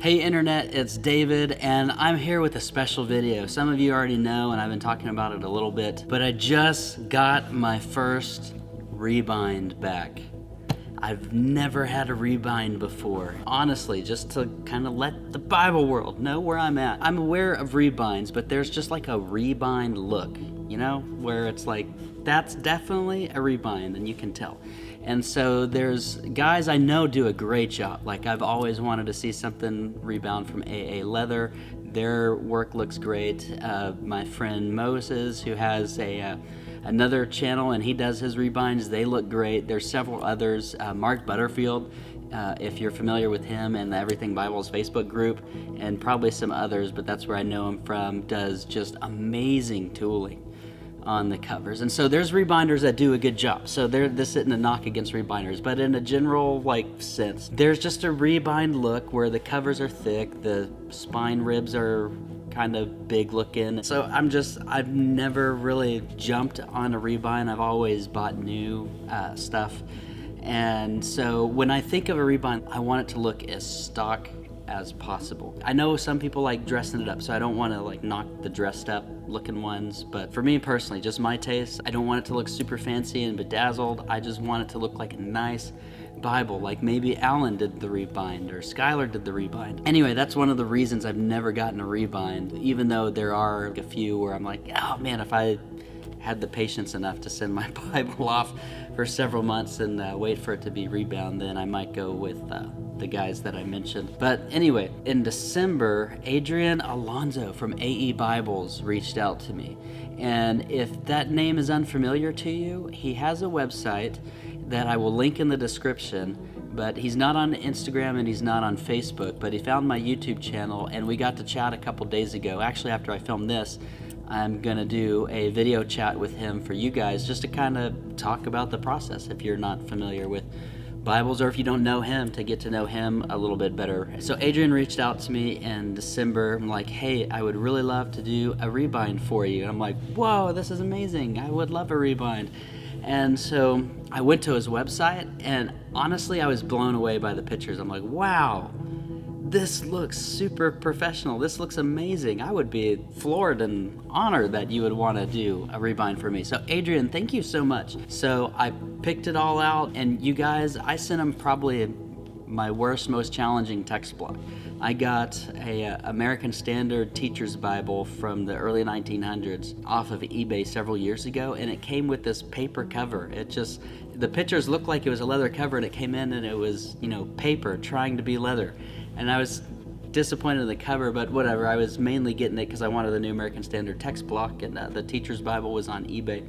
Hey Internet, it's David, and I'm here with a special video. Some of you already know, and I've been talking about it a little bit, but I just got my first rebind back. I've never had a rebind before. Honestly, just to kind of let the Bible world know where I'm at. I'm aware of rebinds, but there's just like a rebind look, you know, where it's like, that's definitely a rebind, and you can tell. And so there's guys I know do a great job. Like I've always wanted to see something rebound from AA Leather. Their work looks great. My friend Moses, who has another channel and he does his rebinds, they look great. There's several others. Mark Butterfield, if you're familiar with him, and the Everything Bible's Facebook group, and probably some others, but that's where I know him from, does just amazing tooling on the covers. And so there's rebinders that do a good job. So this isn't a knock against rebinders, but in a general sense, there's just a rebind look where the covers are thick, the spine ribs are kind of big looking. So I've never really jumped on a rebind. I've always bought new stuff. And so when I think of a rebind, I want it to look as stock as possible. I know some people like dressing it up, so I don't want to like knock the dressed up looking ones, but for me personally, just my taste, I don't want it to look super fancy and bedazzled. I just want it to look like a nice Bible, like maybe Alan did the rebind or Skylar did the rebind. Anyway, that's one of the reasons I've never gotten a rebind, even though there are a few where I'm like, oh man, if I had the patience enough to send my Bible off for several months and wait for it to be rebound, then I might go with the guys that I mentioned. But anyway, in December, Adrian Alonso from AE Bibles reached out to me. And if that name is unfamiliar to you, he has a website that I will link in the description, but he's not on Instagram and he's not on Facebook, but he found my YouTube channel and we got to chat a couple days ago. Actually, after I filmed this, I'm gonna do a video chat with him for you guys just to kind of talk about the process if you're not familiar with Bibles, or if you don't know him, to get to know him a little bit better. So Adrian reached out to me in December. I'm like, hey, I would really love to do a rebind for you. And I'm like, whoa, this is amazing. I would love a rebind. And so I went to his website, and honestly, I was blown away by the pictures. I'm like, wow, this looks super professional. This looks amazing. I would be floored and honored that you would want to do a rebind for me. So Adrian, thank you so much. So I picked it all out, and you guys, I sent him probably my worst, most challenging text block. I got a American Standard Teacher's Bible from the early 1900s off of eBay several years ago, and it came with this paper cover. The pictures looked like it was a leather cover, and it came in and it was, paper trying to be leather. And I was disappointed in the cover, but whatever. I was mainly getting it because I wanted the new American Standard text block, and the Teacher's Bible was on eBay.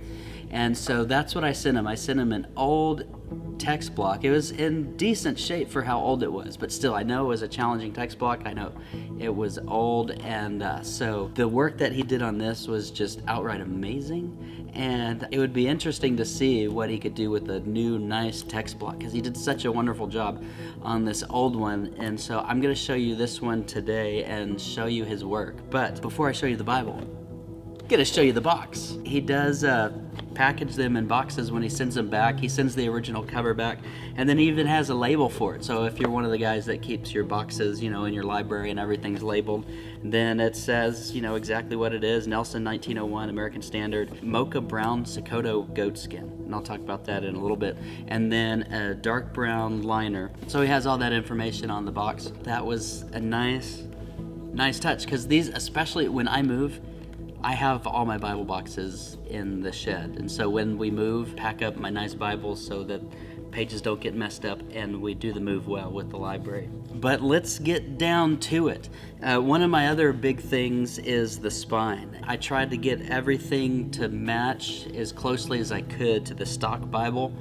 And so that's what I sent him. I sent him an old text block. It was in decent shape for how old it was, but still, I know it was a challenging text block. I know it was old, and so the work that he did on this was just outright amazing. And it would be interesting to see what he could do with a new, nice text block, because he did such a wonderful job on this old one. And so I'm going to show you this one today and show you his work. But before I show you the Bible, I'm going to show you the box. He does package them in boxes when he sends them back. He sends the original cover back, and then he even has a label for it. So if you're one of the guys that keeps your boxes, in your library and everything's labeled, then it says, exactly what it is. Nelson 1901 American Standard Mocha Brown Sokoto Goatskin, and I'll talk about that in a little bit. And then a dark brown liner. So he has all that information on the box. That was a nice touch, because these, especially when I move, I have all my Bible boxes in the shed, and so when we move, pack up my nice Bibles so that pages don't get messed up, and we do the move well with the library. But let's get down to it. One of my other big things is the spine. I tried to get everything to match as closely as I could to the stock Bible.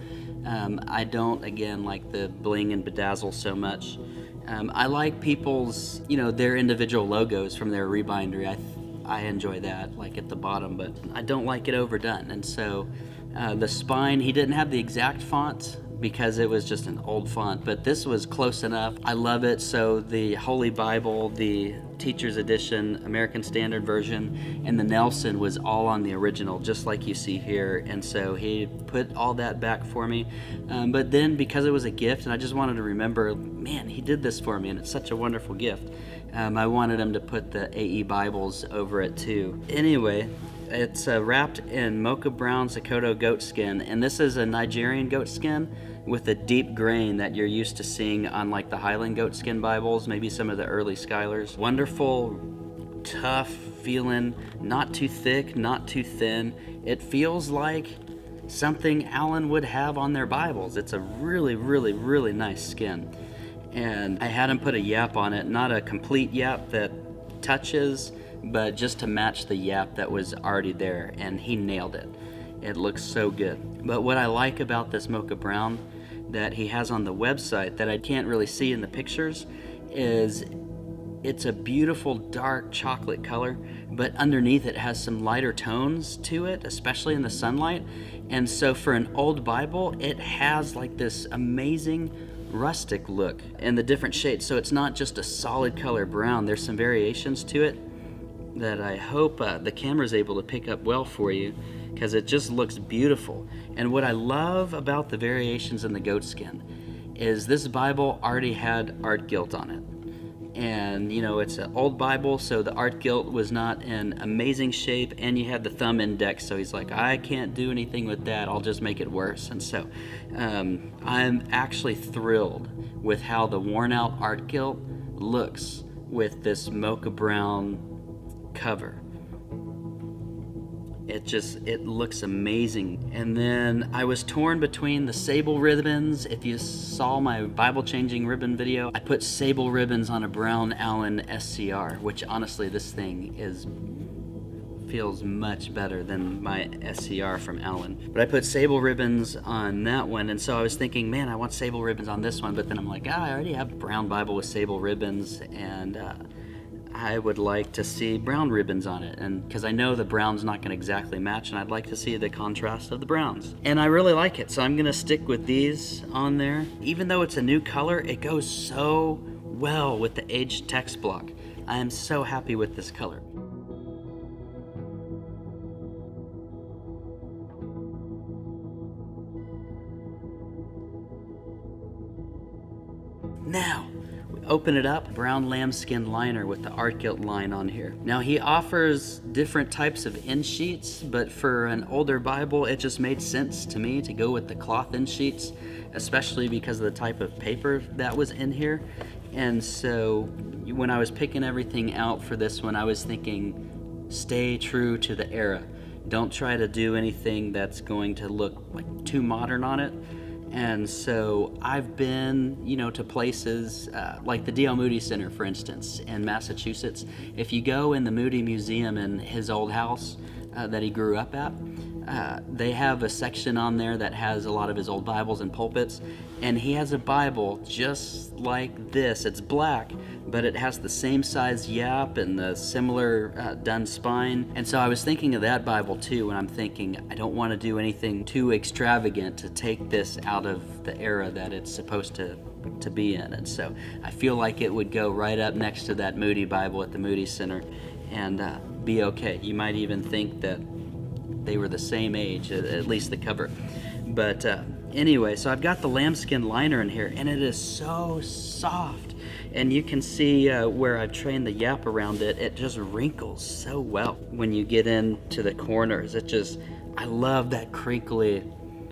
I don't, again, like the bling and bedazzle so much. I like people's, their individual logos from their rebindery. I enjoy that, like at the bottom, but I don't like it overdone. And so the spine, he didn't have the exact font, because it was just an old font, but this was close enough. I love it. So the Holy Bible, the Teacher's Edition, American Standard Version, and the Nelson was all on the original, just like you see here. And so he put all that back for me. But then because it was a gift and I just wanted to remember, man, he did this for me and it's such a wonderful gift. I wanted him to put the AE Bibles over it too. Anyway, it's wrapped in mocha brown Sokoto goat skin, and this is a Nigerian goat skin with a deep grain that you're used to seeing on like the Highland goat skin Bibles, maybe some of the early Schylers. Wonderful, tough feeling, not too thick, not too thin. It feels like something Alan would have on their Bibles. It's a really, really, really nice skin. And I had him put a yap on it, not a complete yap that touches, but just to match the yap that was already there, and he nailed it. It looks so good. But what I like about this mocha brown that he has on the website that I can't really see in the pictures is it's a beautiful dark chocolate color, but underneath it has some lighter tones to it, especially in the sunlight. And so for an old Bible, it has like this amazing rustic look in the different shades. So it's not just a solid color brown. There's some variations to it that I hope the camera's able to pick up well for you, because it just looks beautiful. And what I love about the variations in the goat skin is this Bible already had art gilt on it. And you know, it's an old Bible, so the art gilt was not in amazing shape, and you had the thumb index, so he's like, I can't do anything with that, I'll just make it worse. And so I'm actually thrilled with how the worn out art gilt looks with this mocha brown cover. It looks amazing. And then I was torn between the sable ribbons. If you saw my Bible changing ribbon video, I put sable ribbons on a brown Allen SCR, which honestly this thing feels much better than my SCR from Allen. But I put sable ribbons on that one, and so I was thinking, man, I want sable ribbons on this one, but then I'm like, I already have a brown Bible with sable ribbons, and I would like to see brown ribbons on it, and because I know the brown's not going to exactly match, and I'd like to see the contrast of the browns. And I really like it, so I'm going to stick with these on there. Even though it's a new color, it goes so well with the aged text block. I am so happy with this color. Now, open it up, brown lambskin liner with the art gilt line on here. Now he offers different types of end sheets, but for an older Bible, it just made sense to me to go with the cloth end sheets, especially because of the type of paper that was in here. And so when I was picking everything out for this one, I was thinking, stay true to the era. Don't try to do anything that's going to look like too modern on it. And so I've been, to places like the D.L. Moody Center, for instance, in Massachusetts. If you go in the Moody Museum in his old house that he grew up at, they have a section on there that has a lot of his old Bibles and pulpits, and he has a Bible just like this. It's black, but it has the same size yap and the similar done spine. And so I was thinking of that Bible too, when I'm thinking I don't want to do anything too extravagant to take this out of the era that it's supposed to be in. And so I feel like it would go right up next to that Moody Bible at the Moody Center and be okay. You might even think that they were the same age, at least the cover. But anyway, so I've got the lambskin liner in here, and it is so soft. And you can see where I've trained the yap around it. It just wrinkles so well when you get into the corners. I love that crinkly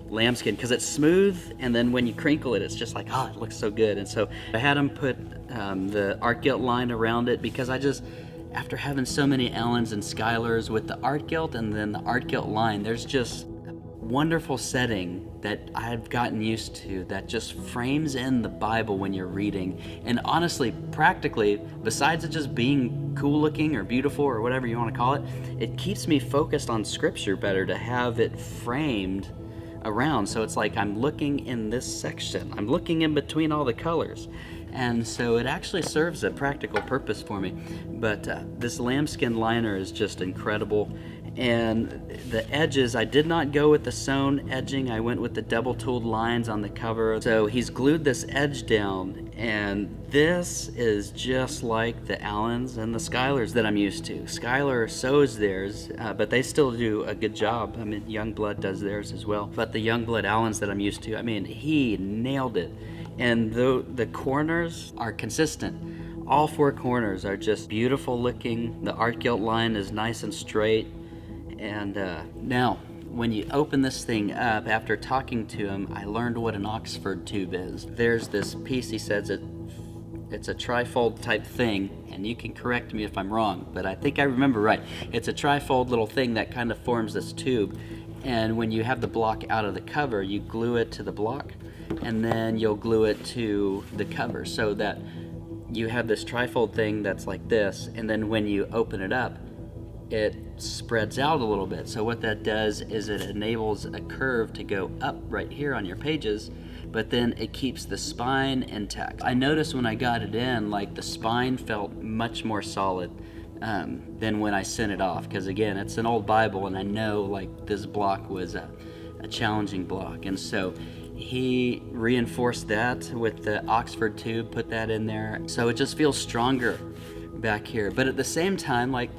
lambskin because it's smooth, and then when you crinkle it, it's just like, it looks so good. And so I had them put the art gilt line around it because after having so many Allens and Schylers with the art gilt and then the art gilt line, there's just a wonderful setting that I've gotten used to that just frames in the Bible when you're reading. And honestly, practically, besides it just being cool looking or beautiful or whatever you want to call it, it keeps me focused on Scripture better to have it framed around. So it's like I'm looking in this section. I'm looking in between all the colors. And so it actually serves a practical purpose for me. But this lambskin liner is just incredible. And the edges, I did not go with the sewn edging. I went with the double tooled lines on the cover. So he's glued this edge down, and this is just like the Allens and the Schuyler's that I'm used to. Schuyler sews theirs, but they still do a good job. I mean, Youngblood does theirs as well. But the Youngblood Allens that I'm used to, I mean, he nailed it. And the corners are consistent. All four corners are just beautiful looking. The art gilt line is nice and straight. And now, when you open this thing up, after talking to him, I learned what an Oxford tube is. There's this piece, he says it's a trifold type thing, and you can correct me if I'm wrong, but I think I remember right. It's a trifold little thing that kind of forms this tube, and when you have the block out of the cover, you glue it to the block, and then you'll glue it to the cover, so that you have this trifold thing that's like this, and then when you open it up, it spreads out a little bit. So what that does is it enables a curve to go up right here on your pages, but then it keeps the spine intact. I noticed when I got it in, like the spine felt much more solid than when I sent it off, because again, it's an old Bible, and I know like this block was a challenging block, and so he reinforced that with the Oxford tube, put that in there, so it just feels stronger back here. But at the same time, like,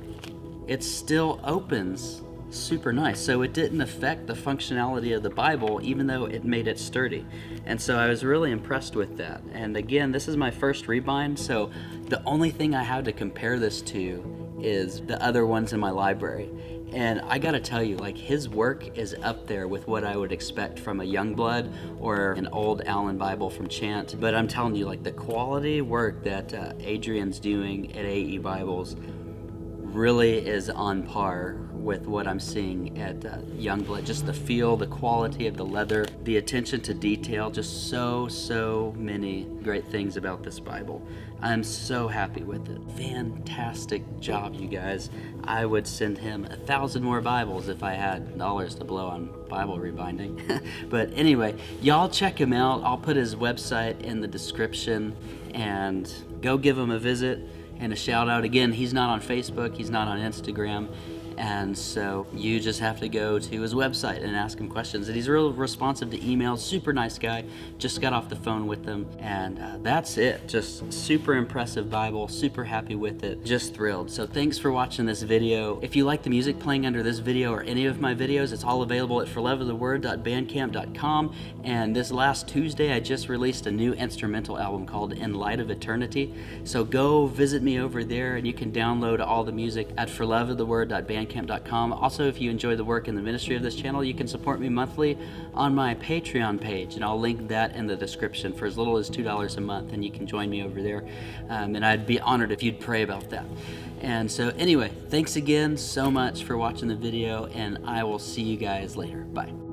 it still opens super nice. So it didn't affect the functionality of the Bible, even though it made it sturdy. And so I was really impressed with that. And again, this is my first rebind, so the only thing I have to compare this to is the other ones in my library. And I gotta tell you, like, his work is up there with what I would expect from a Youngblood or an old Allen Bible from Chant. But I'm telling you, like, the quality work that Adrian's doing at AE Bibles really is on par with what I'm seeing at Youngblood. Just the feel, the quality of the leather, the attention to detail, just so many great things about this Bible. I'm so happy with it. Fantastic job, you guys. I would send him 1,000 more Bibles if I had dollars to blow on Bible rebinding. But anyway, y'all check him out. I'll put his website in the description, and go give him a visit. And a shout out again, he's not on Facebook, he's not on Instagram, and so you just have to go to his website and ask him questions. And he's real responsive to emails, super nice guy. Just got off the phone with him, and that's it. Just super impressive Bible, super happy with it, just thrilled. So thanks for watching this video. If you like the music playing under this video or any of my videos, it's all available at forloveoftheword.bandcamp.com. And this last Tuesday, I just released a new instrumental album called In Light of Eternity. So go visit me over there, and you can download all the music at forloveoftheword.bandcamp.com. Also, if you enjoy the work and the ministry of this channel, you can support me monthly on my Patreon page, and I'll link that in the description for as little as $2 a month, and you can join me over there, and I'd be honored if you'd pray about that. And so anyway, thanks again so much for watching the video, and I will see you guys later. Bye.